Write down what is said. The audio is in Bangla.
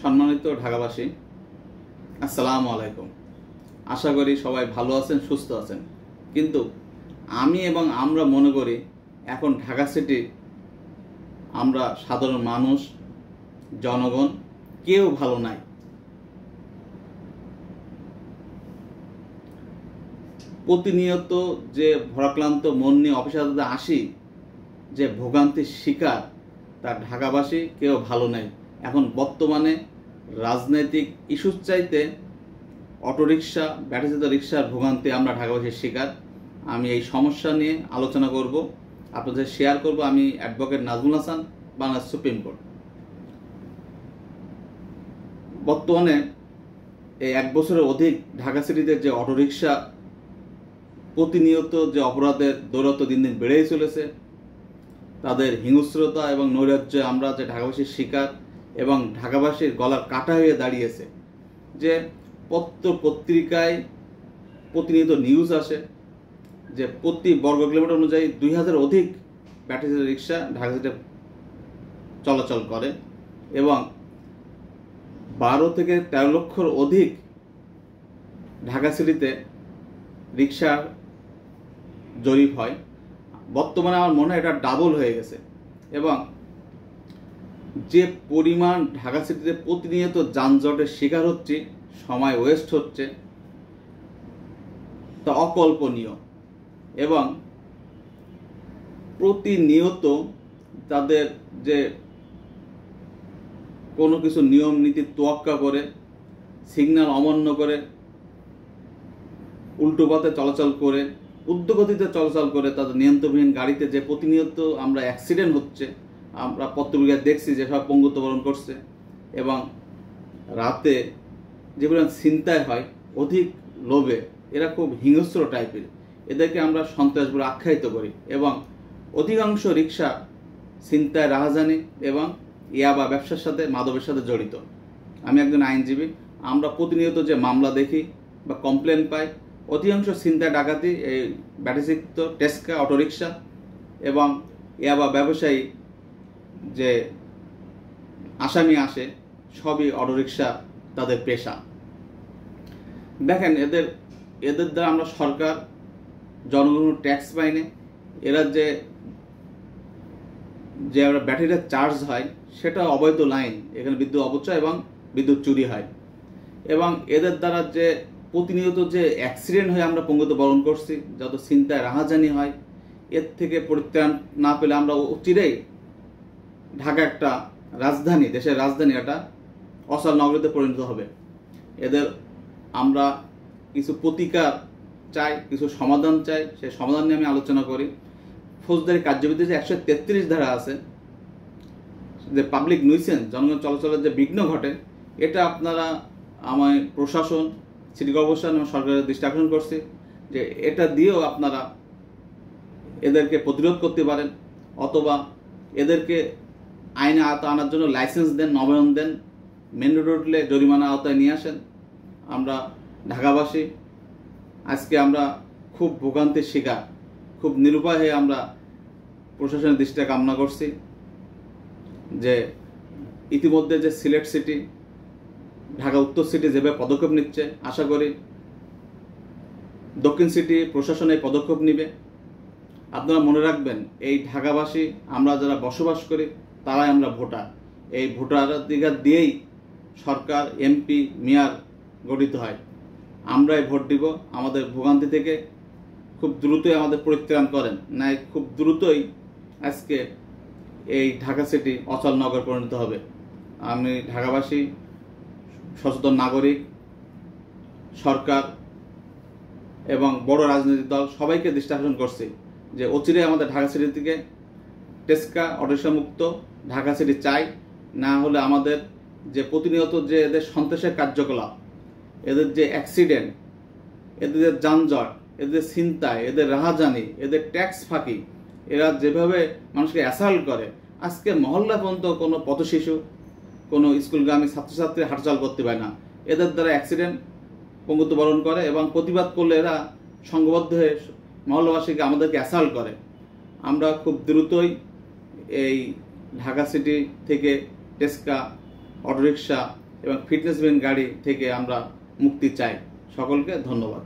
সম্মানিত ঢাকাবাসী, আসসালামু আলাইকুম। আশা করি সবাই ভালো আছেন, সুস্থ আছেন। কিন্তু আমি এবং আমরা মনে করি এখন ঢাকা সিটি আমরা সাধারণ মানুষ, জনগণ কেউ ভালো নাই। প্রতিনিয়ত যে ভরাক্লান্ত মন নিয়ে অফিসে আসি, যে ভোগান্তির শিকার, তার ঢাকাবাসী কেউ ভালো নাই। এখন বর্তমানে রাজনৈতিক ইস্যুর চাইতে অটোরিকশা, ব্যাটারিচালিত রিক্সার ভোগান্তি আমরা ঢাকাবাসীর শিকার। আমি এই সমস্যা নিয়ে আলোচনা করব, আপনাদের শেয়ার করব। আমি advocate Nazmul Hasan, Bangladesh supreme court. বর্তমানে এই 1 বছরের অধিক ঢাকা সিটিতে যে অটোরিকশা প্রতিনিয়ত যে অপরাধের দৌরাত্ম্য দিন দিন বেড়েই চলেছে, তাদের হিংস্রতা এবং নৈরাজ্যে আমরা যে ঢাকাবাসীর শিকার এবং ঢাকাবাসীর গলার কাটা হয়ে দাঁড়িয়েছে। যে পত্রিকায় প্রতিনিয়ত নিউজ আসে যে প্রতি বর্গ কিলোমিটার অনুযায়ী 2000 অধিক ব্যাটারি রিক্সা ঢাকা সিটিতে চলাচল করে এবং 12 থেকে 13 লক্ষর অধিক ঢাকা সিটিতে রিক্সার জরিপ হয়। বর্তমানে আমার মনে হয় এটা ডাবল হয়ে গেছে এবং যে পরিমাণ ঢাকা সিটিতে প্রতিনিয়ত যানজটের শিকার হচ্ছে, সময় ওয়েস্ট হচ্ছে, তা অকল্পনীয়। এবং প্রতিনিয়ত তাদের যে কোনো কিছু নিয়ম নীতি তোয়াক্কা করে, সিগন্যাল অমান্য করে, উল্টো পথে চলাচল করে, উদ্যোগতিতে চলাচল করে, তাদের নিয়ন্ত্রণহীন গাড়িতে যে প্রতিনিয়ত আমরা অ্যাক্সিডেন্ট হচ্ছে, আমরা পত্রিকায় দেখছি যে সব পঙ্গুত্ববরণ করছে। এবং রাতে যে পরিমাণ ছিনতাই হয় অধিক লোভে, এরা খুব হিংস্র টাইপের, এদেরকে আমরা সন্ত্রাস বলে আখ্যায়িত করি। এবং অধিকাংশ রিক্সা ছিনতাই, রাহাজানি এবং ইয়াবা ব্যবসার সাথে, মাদকের সাথে জড়িত। আমি একজন আইনজীবী, আমরা প্রতিনিয়ত যে মামলা দেখি বা কমপ্লেন পাই, অধিকাংশ ছিনতাই, ডাকাতি এই ব্যাটারিচালিত টেস্কা অটোরিকশা এবং ইয়াবা ব্যবসায়ী যে আসামি আসে, সবই অটোরিকশা তাদের পেশা। দেখেন, এদের দ্বারা আমরা সরকার, জনগণ ট্যাক্স পাইনি। এরা যে ব্যাটারির চার্জ হয় সেটা অবৈধ লাইন, এখানে বিদ্যুৎ অপচয় এবং বিদ্যুৎ চুরি হয়। এবং এদের দ্বারা যে প্রতিনিয়ত যে অ্যাক্সিডেন্ট হয়ে আমরা পঙ্গুত্ব বরণ করছি, যত ছিনতাই রাহাজানি হয়, এর থেকে পরিত্রাণ না পেলে আমরা চিরেই ঢাকা একটা রাজধানী, দেশের রাজধানী, একটা অচল নগরীতে পরিণত হবে। এদের আমরা কিছু প্রতিকার চাই, কিছু সমাধান চাই। সেই সমাধান নিয়ে আমি আলোচনা করি। ফৌজদারি কার্যবিধিতে যে 133 ধারা আছে, যে পাবলিক নিউসেন্স, জনগণ চলাচলের যে বিঘ্ন ঘটে, এটা আপনারা আমার প্রশাসন, সিটি কর্পোরেশন এবং সরকারের দৃষ্টি আকর্ষণ করছি যে এটা দিয়েও আপনারা এদেরকে প্রতিরোধ করতে পারেন, অথবা এদেরকে আইনে আওতায় আনার জন্য লাইসেন্স দেন, নবায়ন দেন, মেন রোড উঠলে জরিমানা আওতায় নিয়ে আসেন। আমরা ঢাকাবাসী আজকে আমরা খুব ভোগান্তির শিকার, খুব নিরুপায় হয়ে আমরা প্রশাসনের দৃষ্টি কামনা করছি যে ইতিমধ্যে যে সিলেট সিটি, ঢাকা উত্তর সিটি যেভাবে পদক্ষেপ নিচ্ছে, আশা করি দক্ষিণ সিটি প্রশাসন এই পদক্ষেপ নেবে। আপনারা মনে রাখবেন, এই ঢাকাবাসী আমরা যারা বসবাস করি তারাই আমরা ভোটার। এই ভোটাধিকার দিয়েই সরকার, এমপি, মেয়র গঠিত হয়। আমরাই ভোট দিব। আমাদের ভোগান্তি থেকে খুব দ্রুতই আমাদের পরিত্রাণ করেন, নাই খুব দ্রুতই আজকে এই ঢাকা সিটি অচল নগর পরিণত হবে। আমি ঢাকাবাসী, সচেতন নাগরিক, সরকার এবং বড় রাজনৈতিক দল সবাইকে দৃষ্টি আকর্ষণ করছি যে অচিরে আমাদের ঢাকা সিটি থেকে টেস্কা অটোরিকশা মুক্ত ঢাকা সিটি চাই। না হলে আমাদের যে প্রতিনিয়ত যে এদের সন্ত্রাসের কার্যকলাপ, এদের যে অ্যাক্সিডেন্ট, এদের যে যানজট, এদের ছিনতাই, এদের রাহাজানি, এদের ট্যাক্স ফাঁকি, এরা যেভাবে মানুষকে অ্যাসাল্ট করে, আজকে মহল্লা পর্যন্ত কোনো পথশিশু, কোনো স্কুলগামী ছাত্রছাত্রী হাঁটাচল করতে পারে না। এদের দ্বারা অ্যাক্সিডেন্ট, পঙ্গুত্ব বরণ করে এবং প্রতিবাদ করলে এরা সংঘবদ্ধ হয়ে মহল্লাবাসীকে, আমাদেরকে অ্যাসাল্ট করে। আমরা খুব দ্রুতই এই ঢাকা সিটি থেকে টেস্কা অটোরিকশা এবং ফিটনেসবিহীন গাড়ি থেকে আমরা মুক্তি চাই। সকলকে ধন্যবাদ।